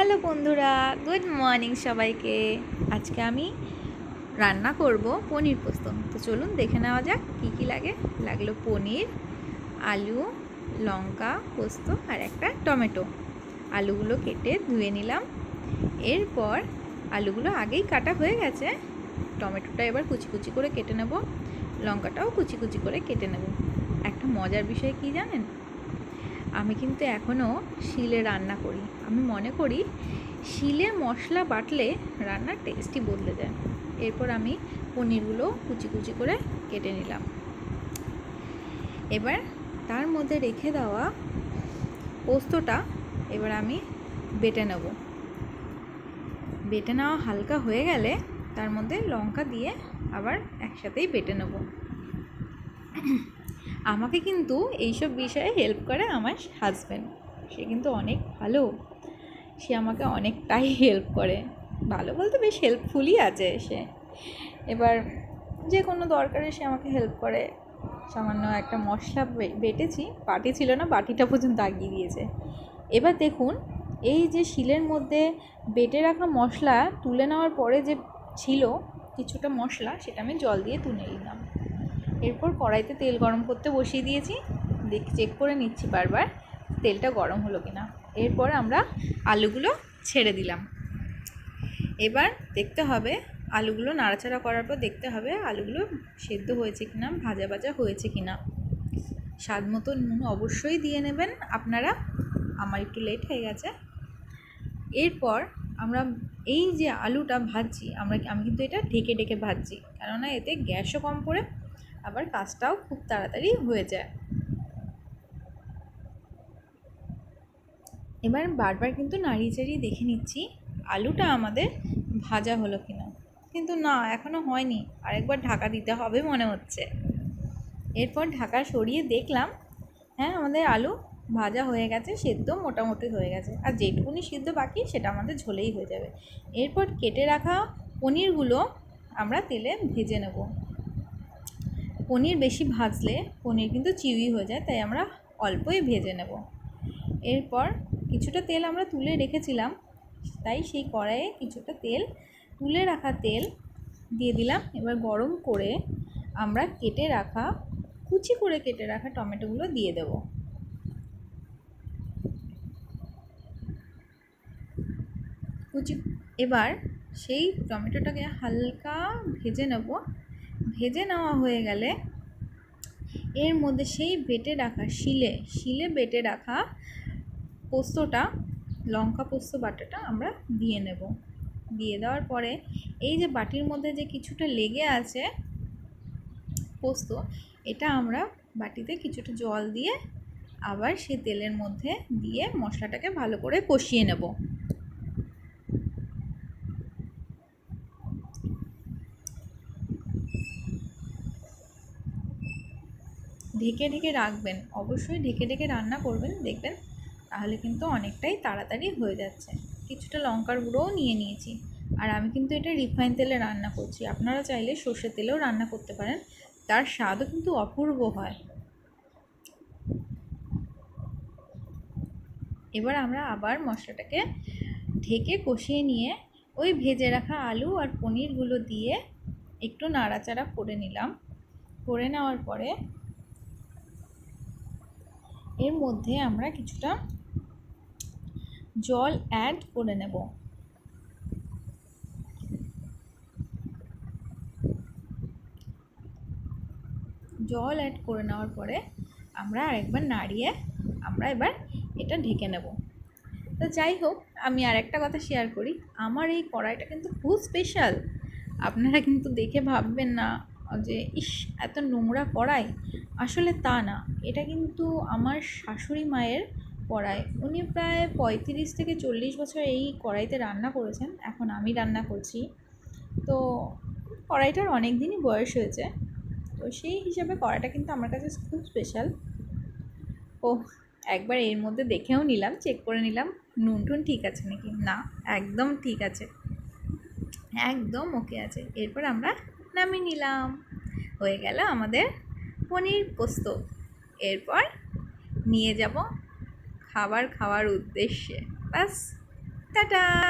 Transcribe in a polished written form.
Hello বন্ধুরা, good morning সবাইকে। আজকে আমি রান্না করব পনির পোস্ত। তো চলুন দেখে নেওয়া যাক কী কী লাগলো পনির, আলু, লঙ্কা, পোস্ত আর একটা টমেটো। আলুগুলো কেটে ধুয়ে নিলাম। এরপর আলুগুলো আগেই কাটা হয়ে গেছে। টমেটোটা এবার কুচি কুচি করে কেটে নেব, লঙ্কাটাও কুচি কুচি করে কেটে নেব। একটা মজার বিষয় কি জানেন, আমি কিন্তু এখনও শিলে রান্না করি। আমি মনে করি শিলে মশলা বাটলে রান্নার টেস্টই বদলে যায়। এরপর আমি পনিরগুলো কুচি কুচি করে কেটে নিলাম। এবার তার মধ্যে রেখে দেওয়া পোস্তটা এবার আমি বেটে নেব। বেটে নেওয়া হালকা হয়ে গেলে তার মধ্যে লঙ্কা দিয়ে আবার একসাথেই বেটে নেব। আমাকে কিন্তু এইসব বিষয়ে হেল্প করে আমার হাজব্যান্ড। সে কিন্তু অনেক ভালো, সে আমাকে অনেকটাই হেল্প করে। ভালো বলতে বেশ হেল্পফুলই আছে সে। এবার যে কোনো দরকারে সে আমাকে হেল্প করে। সামান্য একটা মশলা বেটেছি, বাটি ছিল না, বাটিটা পর্যন্ত আগিয়ে দিয়েছে। এবার দেখুন, এই যে শিলের মধ্যে বেটে রাখা মশলা তুলে নেওয়ার পরে যে ছিল কিছুটা মশলা, সেটা আমি জল দিয়ে তুলে নিলাম। এরপর কড়াইতে তেল গরম করতে বসিয়ে দিয়েছি। চেক করে নিচ্ছি বারবার তেলটা গরম হলো কিনা। এরপর আমরা আলুগুলো ছেড়ে দিলাম। এবার দেখতে হবে আলুগুলো নাড়াচাড়া করার পর দেখতে হবে আলুগুলো সেদ্ধ হয়েছে কিনা, ভাজা ভাজা হয়েছে কিনা। স্বাদ মতো নুন অবশ্যই দিয়ে নেবেন আপনারা। আমার একটু লেট হয়ে গেছে। এরপর আমরা এই যে আলুটা ভাজছি, আমি কিন্তু এটা ঢেকে ঢেকে ভাজছি, কেননা এতে গ্যাসও কম পড়ে, আবার কাজটাও খুব তাড়াতাড়ি হয়ে যায়। এবার বারবার কিন্তু নাড়িয়ে চাড়িয়ে দেখে নিচ্ছি আলুটা আমাদের ভাজা হলো কিনা। কিন্তু না, এখনও হয়নি, আরেকবার ঢাকা দিতে হবে মনে হচ্ছে। এরপর ঢাকা সরিয়ে দেখলাম, হ্যাঁ, আমাদের আলু ভাজা হয়ে গেছে, সেদ্ধ মোটামুটি হয়ে গেছে। আর যেটুকুনি সিদ্ধ বাকি সেটা আমাদের ঝোলেই হয়ে যাবে। এরপর কেটে রাখা পনিরগুলো আমরা তেলে ভেজে নেব। পনির বেশি ভাজলে পনির কিন্তু চিউই হয়ে যায়, তাই আমরা অল্পই ভেজে নেব। এরপর কিছুটা তেল আমরা তুলে রেখেছিলাম, তাই সেই কড়াইয়ে কিছুটা তেল, তুলে রাখা তেল দিয়ে দিলাম। এবার গরম করে আমরা কুচি করে কেটে রাখা টমেটোগুলো দিয়ে দেব। এবার সেই টমেটোটাকে হালকা ভেজে নেব। ভেজে নেওয়া হয়ে গেলে এর মধ্যে সেই বেটে রাখা শিলে বেটে রাখা পোস্তটা, লঙ্কা পোস্ত বাটাটা আমরা দিয়ে নেব। দিয়ে দেওয়ার পরে এই যে বাটির মধ্যে যে কিছুটা লেগে আছে পোস্ত, এটা আমরা বাটিতে কিছুটা জল দিয়ে আবার সেই তেলের মধ্যে দিয়ে মশলাটাকে ভালো করে কষিয়ে নেব। ঢেকে ঢেকে রাখবেন, অবশ্যই ঢেকে ঢেকে রান্না করবেন, দেখবেন তাহলে কিন্তু অনেকটাই তাড়াতাড়ি হয়ে যাচ্ছে। কিছুটা লঙ্কার গুঁড়োও নিয়ে নিয়েছি। আর আমি কিন্তু এটা রিফাইন তেলে রান্না করছি, আপনারা চাইলে সর্ষের তেলেও রান্না করতে পারেন, তার স্বাদও কিন্তু অপূর্ব হয়। এবার আমরা আবার মশলাটাকে ঢেকে কষিয়ে নিয়ে ওই ভেজে রাখা আলু আর পনিরগুলো দিয়ে একটু নাড়াচাড়া করে নিলাম। করে নেওয়ার পরে এর মধ্যে আমরা কিছুটা জল অ্যাড করে নেব। জল অ্যাড করে নেওয়ার পরে আমরা আরেকবার নাড়িয়ে আমরা এবার এটা ঢেকে নেব। তো যাই হোক, আমি আরেকটা কথা শেয়ার করি, আমার এই কড়াইটা কিন্তু খুব স্পেশাল। আপনারা কিন্তু দেখে ভাববেন না যে ইস এত নোংরা কড়াই, আসলে তা না। এটা কিন্তু আমার শাশুড়ি মায়ের কড়াই। উনি প্রায় 35 থেকে 40 বছর এই কড়াইতে রান্না করেছেন, এখন আমি রান্না করছি। তো কড়াইটার অনেক দিনই বয়স হয়েছে, তো সেই হিসাবে কড়াইটা কিন্তু আমার কাছে খুব স্পেশাল। ও একবার এর মধ্যে দেখেও নিলাম, চেক করে নিলাম নুন টুন ঠিক আছে নাকি। না, একদম ঠিক আছে, একদম ওকে আছে। এরপর আমরা নামিয়ে নিলাম, হয়ে গেল আমাদের পনির পোস্ত। এরপর নিয়ে যাব খাওয়ার উদ্দেশ্যে। ব্যাস, টাটা।